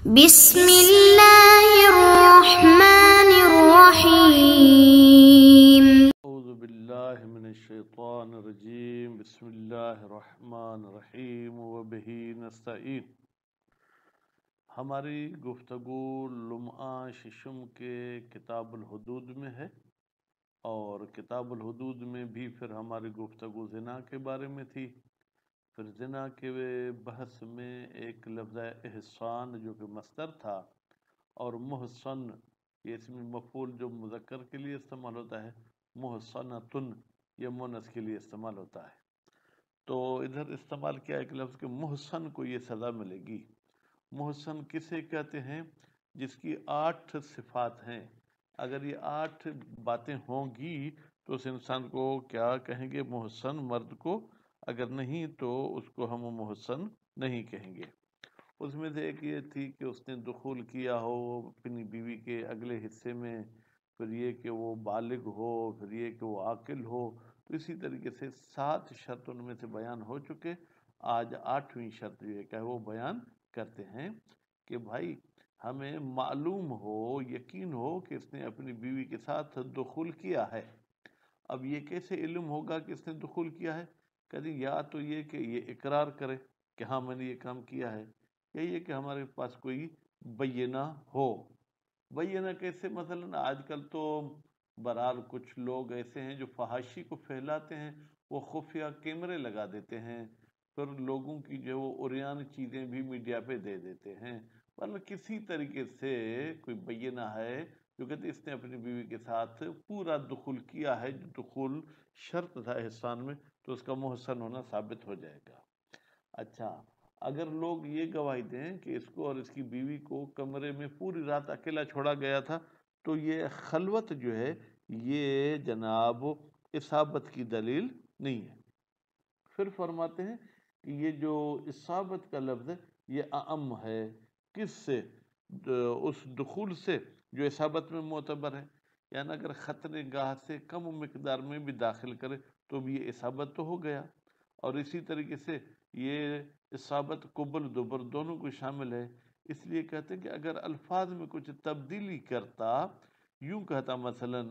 بسم اللہ الرحمن الرحیم۔ اعوذ باللہ من الشیطان الرجیم، بسم اللہ الرحمن الرحیم وبہ نستعین۔ ہماری گفتگو لمعہ ششم کے کتاب الحدود میں ہے، اور کتاب الحدود میں بھی پھر ہماری گفتگو زنا کے بارے میں تھی۔ پھر زنا کے بحث میں ایک لفظ احسان جو کہ مصدر تھا، اور محسن یہ اسم مفعول جو مذکر کے لیے استعمال ہوتا ہے، محسنتن یہ مونث کے لیے استعمال ہوتا ہے۔ تو ادھر استعمال کیا ایک لفظ کہ محسن کو یہ سزا ملے گی۔ محسن کسے کہتے ہیں؟ جس کی 8 صفات ہیں۔ اگر یہ 8 باتیں ہوں گی تو اس انسان کو کیا کہیں گے؟ محسن مرد کو۔ اگر نہیں تو اس کو ہم محسن نہیں کہیں گے۔ اس میں سے ایک یہ تھی کہ اس نے دخول کیا ہو اپنی بیوی کے اگلے حصے میں، پھر یہ کہ وہ بالغ ہو، پھر یہ کہ وہ عاقل ہو۔ تو اسی طریقے سے 7 شرط ان میں سے بیان ہو چکے۔ آج 8ویں شرط جو ہے کہ وہ بیان کرتے ہیں کہ بھائی ہمیں معلوم ہو، یقین ہو کہ اس نے اپنی بیوی کے ساتھ دخول کیا ہے۔ اب یہ کیسے علم ہوگا کہ اس نے دخول کیا ہے؟ کہتے یا تو یہ کہ یہ اقرار کرے کہ ہاں میں نے یہ کام کیا ہے، یا یہ کہ ہمارے پاس کوئی بینہ ہو۔ بینہ کیسے؟ مثلا آج کل تو برحال کچھ لوگ ایسے ہیں جو فحاشی کو پھیلاتے ہیں، وہ خفیہ کیمرے لگا دیتے ہیں، پھر لوگوں کی جو عریان چیزیں بھی میڈیا پہ دے دیتے ہیں۔ مطلب کسی طریقے سے کوئی بینہ ہے جو کہتے اس نے اپنی بیوی کے ساتھ پورا دخول کیا ہے، جو دخول شرط تھا احسان میں، تو اس کا محسن ہونا ثابت ہو جائے گا۔ اچھا، اگر لوگ یہ گواہی دیں کہ اس کو اور اس کی بیوی کو کمرے میں پوری رات اکیلا چھوڑا گیا تھا، تو یہ خلوت جو ہے یہ جناب اصابت کی دلیل نہیں ہے۔ پھر فرماتے ہیں کہ یہ جو اصابت کا لفظ ہے یہ اعم ہے۔ کس سے؟ اس دخول سے جو اصابت میں معتبر ہے۔ یعنی اگر خطرے گاہ سے کم مقدار میں بھی داخل کرے تو بھی یہ اصابت تو ہو گیا۔ اور اسی طریقے سے یہ اصابت قبل دبر دونوں کو شامل ہے۔ اس لیے کہتے ہیں کہ اگر الفاظ میں کچھ تبدیلی کرتا، یوں کہتا مثلا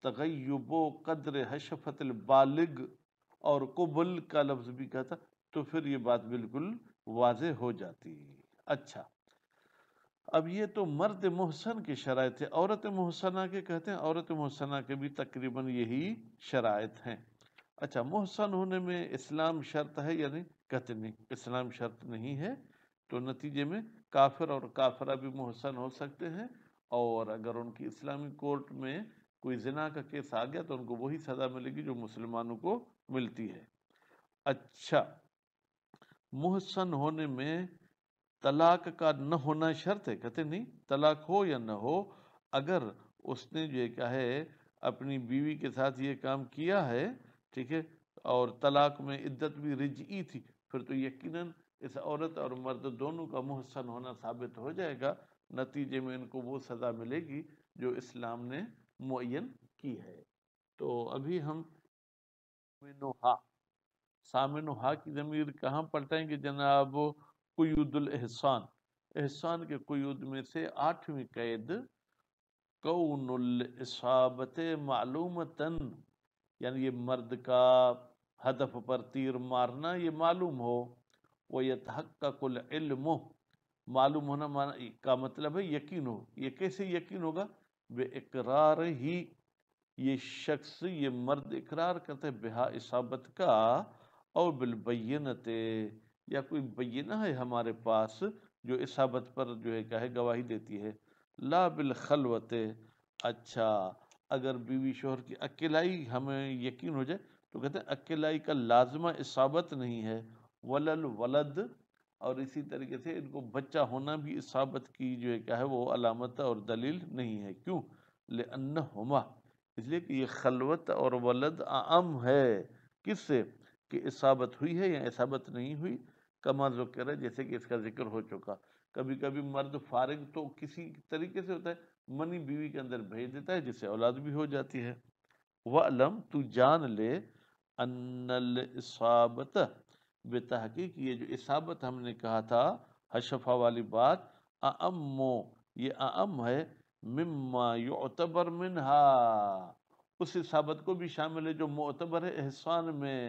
تغیب قدر حشفت البالغ اور قبل کا لفظ بھی کہتا، تو پھر یہ بات بالکل واضح ہو جاتی۔ اچھا، اب یہ تو مرد محسن کی شرائط ہے۔ عورت محسنہ کے کہتے ہیں، عورت محسنہ کے بھی تقریباً یہی شرائط ہیں۔ اچھا، محسن ہونے میں اسلام شرط ہے یا نہیں؟ کہتے نہیں، اسلام شرط نہیں ہے۔ تو نتیجے میں کافر اور کافرہ بھی محسن ہو سکتے ہیں، اور اگر ان کی اسلامی کورٹ میں کوئی زنا کا کیس آ گیا تو ان کو وہی سزا ملے گی جو مسلمانوں کو ملتی ہے۔ اچھا، محسن ہونے میں طلاق کا نہ ہونا شرط ہے؟ کہتے نہیں، طلاق ہو یا نہ ہو، اگر اس نے جو کیا ہے اپنی بیوی کے ساتھ یہ کام کیا ہے، ٹھیک ہے، اور طلاق میں عدت بھی رجعی تھی، پھر تو یقیناً اس عورت اور مرد دونوں کا محسن ہونا ثابت ہو جائے گا۔ نتیجے میں ان کو وہ سزا ملے گی جو اسلام نے معین کی ہے۔ تو ابھی ہم سامن و ہا کی ضمیر کہاں پلٹائیں گے جناب؟ قیود الاحسان، احسان کے قیود میں سے 8ویں قید کون الاصابت معلومتاً، یعنی یہ مرد کا ہدف پر تیر مارنا یہ معلوم ہو۔ وَيَتَحَقَّقُ الْعِلْمُ، معلوم ہونا کا مطلب ہے یقین ہو۔ یہ کیسے یقین ہوگا؟ بِإِقْرَارِ ہی، یہ شخص یہ مرد اقرار کرتا ہے بہا اصابت کا، اور بالبینت، یا کوئی بینہ ہے ہمارے پاس جو اصابت پر جو ہے کیا ہے گواہی دیتی ہے، لا بالخلوت۔ اچھا، اگر بیوی شوہر کی اکیلائی ہمیں یقین ہو جائے تو کہتے ہیں اکیلائی کا لازمہ اصابت نہیں ہے، ولل ولد، اور اسی طریقے سے ان کو بچہ ہونا بھی اصابت کی جو ہے کیا ہے وہ علامت اور دلیل نہیں ہے۔ کیوں؟ لأنہما، اس لیے کہ یہ خلوت اور ولد اعم ہے۔ کس سے؟ کہ اصابت ہوئی ہے یا اصابت نہیں ہوئی، کما ذکر ہے، جیسے کہ اس کا ذکر ہو چکا۔ کبھی کبھی مرد فارغ تو کسی طریقے سے ہوتا ہے، منی بیوی کے اندر بھیج دیتا ہے جس سے اولاد بھی ہو جاتی ہے۔ وَعْلَمْ، تو جان لے، ان الاصابت، بتحقیق یہ جو اصابت ہم نے کہا تھا حشفہ والی بات، اعمو، یہ اعم ہے، مما یعتبر منہا، اس اصابت کو بھی شامل ہے جو معتبر ہے احسان میں،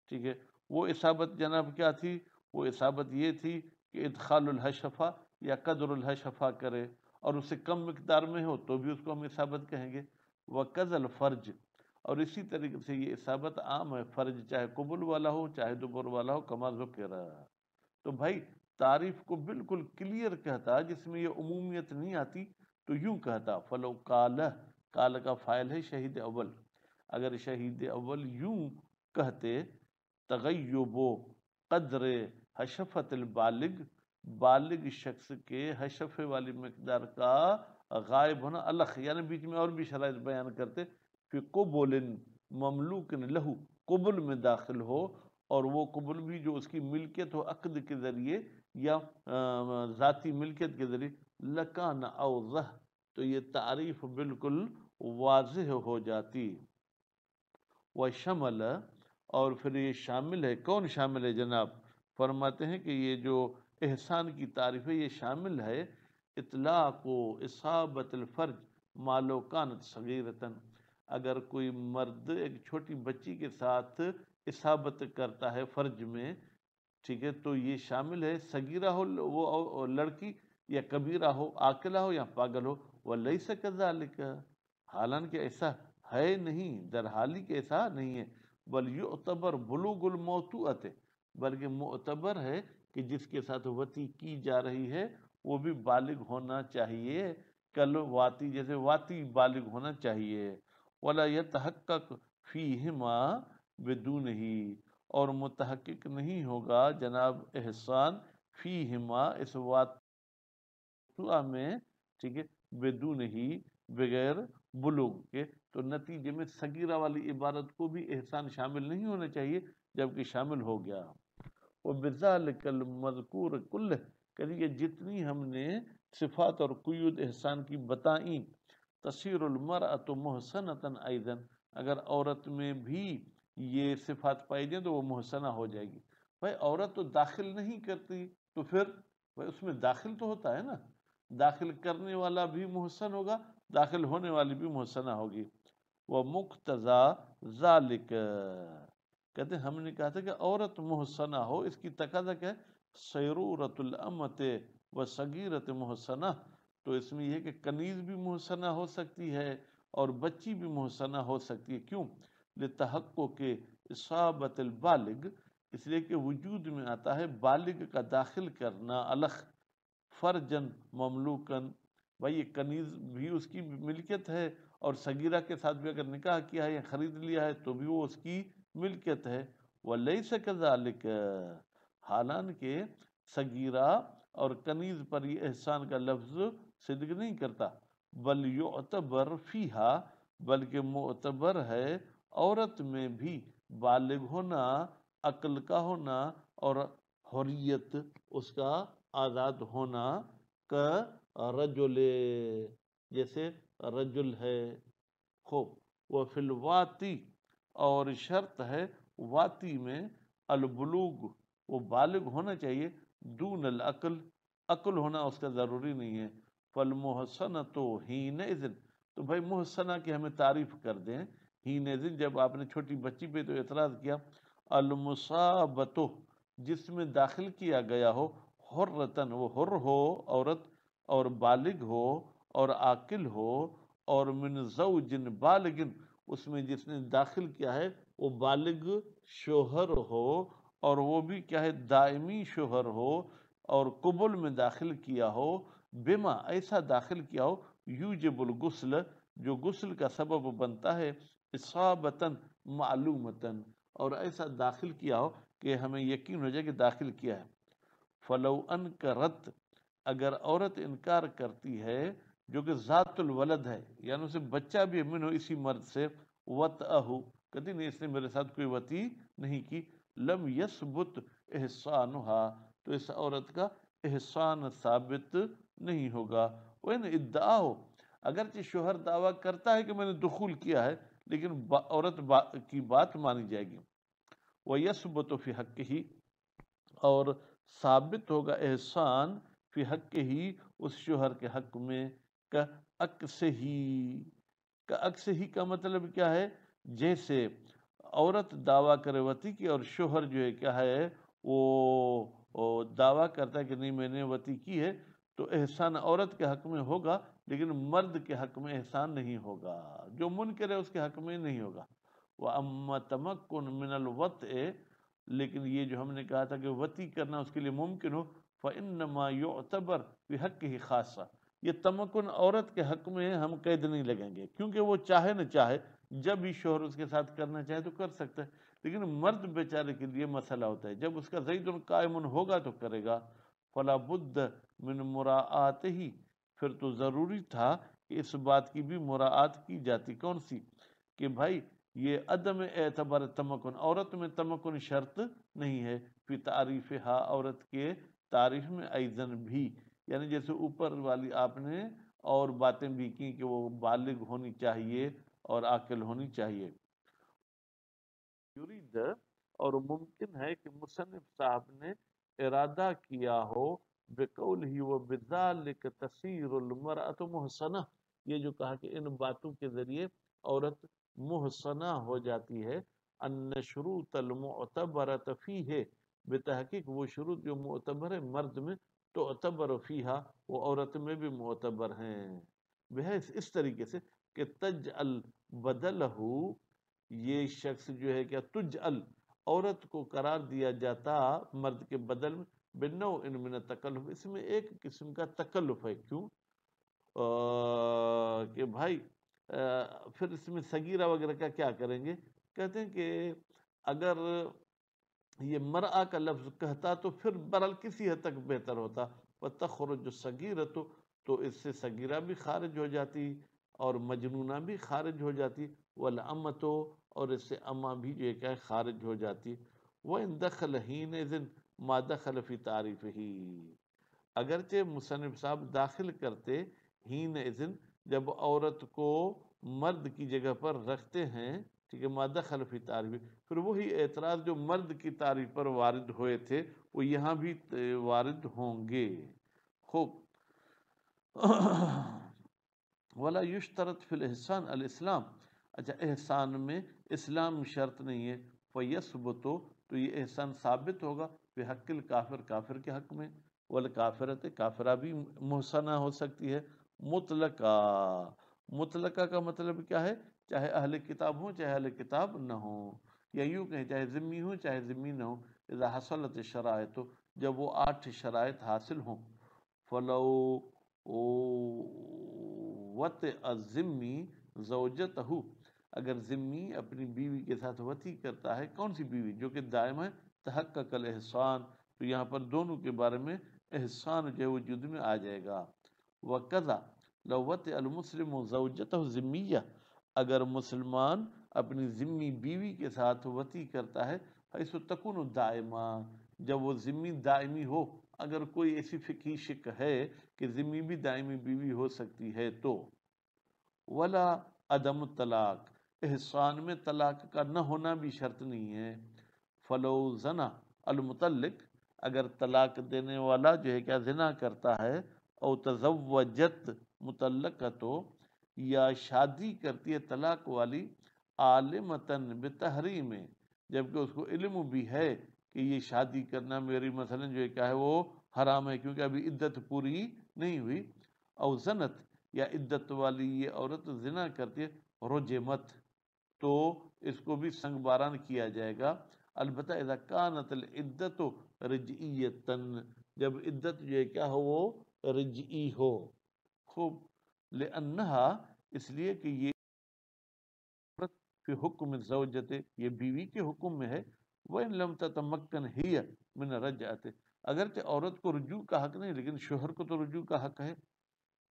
ٹھیک ہے۔ وہ اصابت جناب کیا تھی؟ وہ اصابت یہ تھی کہ ادخال الحشفہ یا قدر الحشفہ کرے، اور اس سے کم مقدار میں ہو تو بھی اس کو ہم اصابت کہیں گے۔ وقض الفرج، اور اسی طریقے سے یہ اصابت عام ہے، فرج چاہے قبل والا ہو چاہے دبر والا ہو، کما ذکر۔ تو بھائی تعریف کو بالکل کلیئر کہتا، جس میں یہ عمومیت نہیں آتی، تو یوں کہتا فلو کالہ، کال کا فائل ہے شہید اول، اگر شہید اول یوں کہتے تغیب قدر حشفت البالغ، بالغ شخص کے حشفے والی مقدار کا غائب ہونا، الخ یعنی بیچ میں اور بھی شرائط بیان کرتے، فی قبل مملوک لہو، قبل میں داخل ہو، اور وہ قبل بھی جو اس کی ملکیت ہو عقد کے ذریعے یا ذاتی ملکیت کے ذریعے، لکان اوضح، تو یہ تعریف بالکل واضح ہو جاتی۔ وشمل، اور پھر یہ شامل ہے، کون شامل ہے جناب؟ فرماتے ہیں کہ یہ جو احسان کی تعریف ہے یہ شامل ہے اطلاق و اصابت الفرج مالو کانت صغیرتن، اگر کوئی مرد ایک چھوٹی بچی کے ساتھ اصابت کرتا ہے فرج میں، ٹھیک ہے، تو یہ شامل ہے صغیرہ ہو وہ لڑکی، یا کبیرہ ہو، عاقلہ ہو یا پاگل ہو، ولیس کذالک، حالانکہ ایسا ہے نہیں، در حالی کہ ایسا نہیں ہے، بل یعتبر بلوغ الموتوءۃ، بلکہ معتبر ہے کہ جس کے ساتھ وطی کی جا رہی ہے وہ بھی بالغ ہونا چاہیے، کل واتی جیسے واتی بالغ ہونا چاہیے۔ ولا یتحقق فیہما بدونہ، اور متحقق نہیں ہوگا جناب احسان فیہما اس واتوا میں، ٹھیک ہے، بدون ہی بغیر بلوغ کے، تو نتیجے میں صغیرہ والی عبارت کو بھی احسان شامل نہیں ہونا چاہیے جبکہ شامل ہو گیا۔ وَبِذَلِكَ الْمَذْكُورِ كُلِّهِ، کہ یہ جتنی ہم نے صفات اور قیود احسان کی بتائیں، تصیر المرأة محسنة ایضاً، اگر عورت میں بھی یہ صفات پائی جائیں تو وہ محسنہ ہو جائے گی۔ بھائی عورت تو داخل نہیں کرتی، تو پھر بھائی اس میں داخل تو ہوتا ہے نا، داخل کرنے والا بھی محسن ہوگا، داخل ہونے والی بھی محسنہ ہوگی۔ وَمُقْتَضَى ذَلِكَ، کہتے ہیں ہم نے کہا تھا کہ عورت محسنہ ہو، اس کی تقاضا کیا ہے؟ سیرورۃ الامۃ وصغیرۃ محسنہ، تو اس میں یہ کہ کنیز بھی محسنہ ہو سکتی ہے اور بچی بھی محسنہ ہو سکتی ہے، کیوں؟ لتحقق اصابت البالغ، اس لیے کہ وجود میں آتا ہے بالغ کا داخل کرنا، الخ فرجن مملوکن، بھائی یہ کنیز بھی اس کی ملکیت ہے، اور صغیرہ کے ساتھ بھی اگر نکاح کیا ہے یا خرید لیا ہے تو بھی وہ اس کی ملکیت ہے۔ وَلَيْسَ كَذَلِكَ، حالانکہ صغیرہ اور کنیز پر یہ احسان کا لفظ صدق نہیں کرتا، بل یعتبر فیہا، بلکہ معتبر ہے عورت میں بھی بالغ ہونا، عقل کا ہونا، اور حریت اس کا آزاد ہونا، کا رجل، جیسے رجل ہے۔ خوب، وفی الواتی، اور شرط ہے واتی میں، البلوغ، وہ بالغ ہونا چاہیے، دون العقل، عقل ہونا اس کا ضروری نہیں ہے۔ فالمحسنۃ حینئذ، تو بھائی محسنہ کی ہمیں تعریف کر دیں، حینئذ جب آپ نے چھوٹی بچی پہ تو اعتراض کیا، المصابۃ، جس میں داخل کیا گیا ہو، حرتن، وہ حر ہو عورت اور بالغ ہو اور عاقل ہو، اور من زوج بالغ، اس میں جس نے داخل کیا ہے وہ بالغ شوہر ہو، اور وہ بھی کیا ہے دائمی شوہر ہو، اور قبل میں داخل کیا ہو، بما، ایسا داخل کیا ہو، یوجب الغسل، جو غسل کا سبب بنتا ہے، اصابتاً معلومتاً، اور ایسا داخل کیا ہو کہ ہمیں یقین ہو جائے کہ داخل کیا ہے۔ فلو انکرت، اگر عورت انکار کرتی ہے جو کہ ذات الولد ہے، یعنی اسے بچہ بھی من ہو اسی مرد سے، وطأہو، کہتی نہیں اس نے میرے ساتھ کوئی وطی نہیں کی، لم یثبت احسانہا، تو اس عورت کا احسان ثابت نہیں ہوگا۔ وَإِنْ ادعاہو، اگرچہ شوہر دعویٰ کرتا ہے کہ میں نے دخول کیا ہے، لیکن عورت کی بات مانی جائے گی۔ وَيَثْبُتُ فِي حَقِّهِ، اور ثابت ہوگا احسان فی حق ہی اس شوہر کے حق میں کا عکس ہی کا مطلب کیا ہے؟ جیسے عورت دعویٰ کرے وتی کی اور شوہر جو ہے کیا ہے وہ دعویٰ کرتا ہے کہ نہیں میں نے وتی کی ہے، تو احسان عورت کے حق میں ہوگا لیکن مرد کے حق میں احسان نہیں ہوگا، جو منکر ہے اس کے حق میں نہیں ہوگا۔ وَأَمَّا تَمَكُّنْ مِنَ الْوَطْءِ، لیکن یہ جو ہم نے کہا تھا کہ وتی کرنا اس کے لیے ممکن ہو، فَإِنَّمَا يُعْتَبَرْ بِحَقِّهِ خاصہ، یہ تمکن عورت کے حق میں ہم قید نہیں لگیں گے، کیونکہ وہ چاہے نہ چاہے جب بھی شوہر اس کے ساتھ کرنا چاہے تو کر سکتا ہے، لیکن مرد بیچارے کے لیے مسئلہ ہوتا ہے، جب اس کا زید قائم ہوگا تو کرے گا۔ فلا بد من مراعاتہ، پھر تو ضروری تھا کہ اس بات کی بھی مراعات کی جاتی، کون سی؟ کہ بھائی یہ عدم اعتبار تمکن، عورت میں تمکن شرط نہیں ہے، فی تعریف ہا، عورت کے تعریف میں ایزن بھی، یعنی جیسے اوپر والی آپ نے اور باتیں بھی کی کہ وہ بالغ ہونی چاہیے اور عاقل ہونی چاہیے۔ یرید، اور ممکن ہے کہ مصنف صاحب نے ارادہ کیا ہو بقولہ وبذالک تصیر المرأۃ محصنہ، یہ جو کہا کہ ان باتوں کے ذریعے عورت محصنہ ہو جاتی ہے، ان شروط المعتبرۃ فیہ، بتحقیق وہ شروط جو معتبر ہے مرد میں، تعتبر فیہا، وہ عورت میں بھی معتبر ہیں، بحیث اس طریقے سے کہ تجعل بدلہ، یہ شخص جو ہے کیا تجعل، عورت کو قرار دیا جاتا مرد کے بدل میں، بنوع من التکلف، اس میں ایک قسم کا تکلف ہے، کیوں؟ کہ بھائی پھر اس میں صغیرہ وغیرہ کا کیا کریں گے؟ کہتے ہیں کہ اگر یہ مرأہ کا لفظ کہتا تو پھر برحال کسی حد تک بہتر ہوتا، وتخرج الصغیرۃ، تو اس سے صغیرہ بھی خارج ہو جاتی اور مجنونہ بھی خارج ہو جاتی، والامۃ، اور اس سے اما بھی جو ہے کہ خارج ہو جاتی، وَإِن دَخَلَ حِينَئِذٍ مَا دَخَلَ فِي تَعْرِيفِهِ، اگرچہ مصنف صاحب داخل کرتے حِينَئِذٍ، جب عورت کو مرد کی جگہ پر رکھتے ہیں، ٹھیک ہے، مَا دَخَلَ فِي تَعْرِيفِهِ، پھر وہی اعتراض جو مرد کی تعریف پر وارد ہوئے تھے وہ یہاں بھی وارد ہوں گے۔ خوب، ولا یشترط فی الاحسان الاسلام، اچھا احسان میں اسلام شرط نہیں ہے، فیثبت، تو یہ احسان ثابت ہوگا بحق الکافر، کافر کے حق میں، والکافرۃ، کافرہ بھی محسنہ ہو سکتی ہے، مطلقہ، مطلقہ کا مطلب کیا ہے؟ چاہے اہل کتاب ہوں چاہے اہل کتاب نہ ہوں، یا یوں کہیں چاہے ذمی ہوں چاہے ذمی نہ ہوں، اذا حصلت الشرائط، جب وہ 8 شرائط حاصل ہوں، فلو وطئ الذمی زوجتہ، اگر ذمی اپنی بیوی کے ساتھ وطی کرتا ہے، کون سی بیوی؟ جو کہ دائم ہے، تحقق الاحسان، تو یہاں پر دونوں کے بارے میں احسان جو ہے وجود میں آ جائے گا۔ وَقَذَا لَوْ وَطِئَ الْمُسْلِمُ زَوْجَتَهُ ذِمِّيَّةً، اگر مسلمان اپنی ذمی بیوی کے ساتھ وطی کرتا ہے، حیث تکون دائمہ، جب وہ ذمی دائمی ہو، اگر کوئی ایسی فقہی شک ہے کہ ذمی بھی دائمی بیوی ہو سکتی ہے تو، ولا عدم الطلاق، احسان میں طلاق کا نہ ہونا بھی شرط نہیں ہے، فلو زنا المطلق، اگر طلاق دینے والا جو ہے کیا زنا کرتا ہے، او تزوجت مطلقہ، یا شادی کرتی ہے طلاق والی، عالمتاً بتحریم، جبکہ اس کو علم بھی ہے کہ یہ شادی کرنا میری مثلا جو ہے کیا ہے وہ حرام ہے کیونکہ ابھی عدت پوری نہیں ہوئی، او زنت، یا عدت والی یہ عورت زنا کرتی ہے، رجمت، تو اس کو بھی سنگ باران کیا جائے گا، البتہ اذا کانت العدت رجعیتاً، جب عدت جو ہے کیا ہو وہ رجعی ہو، خوب، لأنہا، اس لیے کہ یہ فی حکم الزوجت، یہ بیوی کے حکم میں ہے، وَإِن لَمْ تَتَمَكَّنْ هِيَ مِنَ الرَّجْعَةِ، اگرچہ عورت کو رجوع کا حق نہیں لیکن شوہر کو تو رجوع کا حق ہے،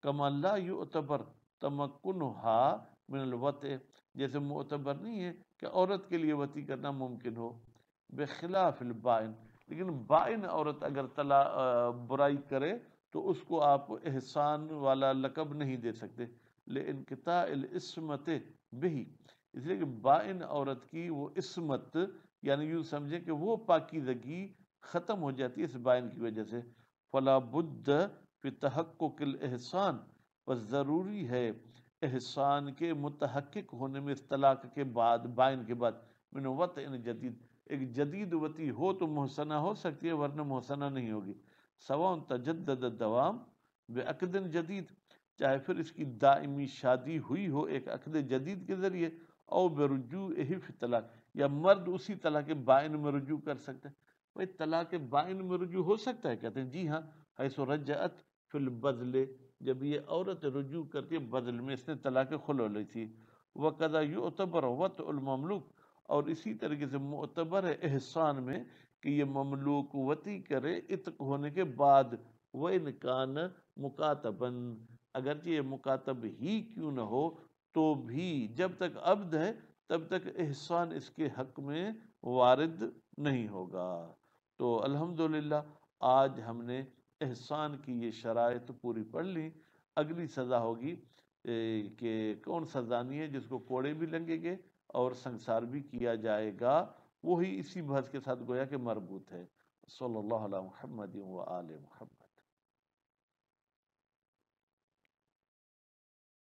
کما لا یعتبر تمکنها من الوطء، جیسے معتبر نہیں ہے کہ عورت کے لیے وطی کرنا ممکن ہو، بخلاف البائن، لیکن بائن عورت اگر برائی کرے تو اس کو آپ احسان والا لقب نہیں دے سکتے، لانقطاع العصمت بہ، اس لیے کہ بائن عورت کی وہ عصمت، یعنی یوں سمجھیں کہ وہ پاکیزگی ختم ہو جاتی ہے اس بائن کی وجہ سے، فلا بد فی تحقق الاحسان، بس ضروری ہے احسان کے متحقق ہونے میں، اس طلاق کے بعد، بائن کے بعد، من وطء جدید، ایک جدید وطی ہو تو محسنہ ہو سکتی ہے، ورنہ محسنہ نہیں ہوگی۔ سواء تجدد الدوام بعقد جدید، چاہے پھر اس کی دائمی شادی ہوئی ہو ایک عقد جدید کے ذریعے، او برجوعہ فی طلاق، یا مرد اسی طلاق بائن میں رجوع کر سکتے ہیں۔ بھائی طلاق بائن میں رجوع ہو سکتا ہے؟ کہتے ہیں جی ہاں، حیث رجعت فی البذل، جب یہ عورت رجوع کر کے بدل میں اس نے طلاق خلع لی تھی۔ وَقَدَا يُعْتَبَرُ وَطْءُ الْمَمْلُوک، اور اسی طریقے سے معتبر ہے احسان میں کہ یہ مملوک وطی کرے عتق ہونے کے بعد، وَإِنْ كَانَ مُكَاتَبًا، اگرچہ یہ مکاتب ہی کیوں نہ ہو تو بھی جب تک عبد ہے تب تک احسان اس کے حق میں وارد نہیں ہوگا۔ تو الحمدللہ آج ہم نے احسان کی یہ شرائط پوری پڑھ لی۔ اگلی سزا ہوگی کہ کون سا زانی ہے جس کو کوڑے بھی لگیں گے اور سنسار بھی کیا جائے گا، وہی اسی بحث کے ساتھ گویا کہ مربوط ہے۔ صلی اللہ علیہ محمد و آل محمد۔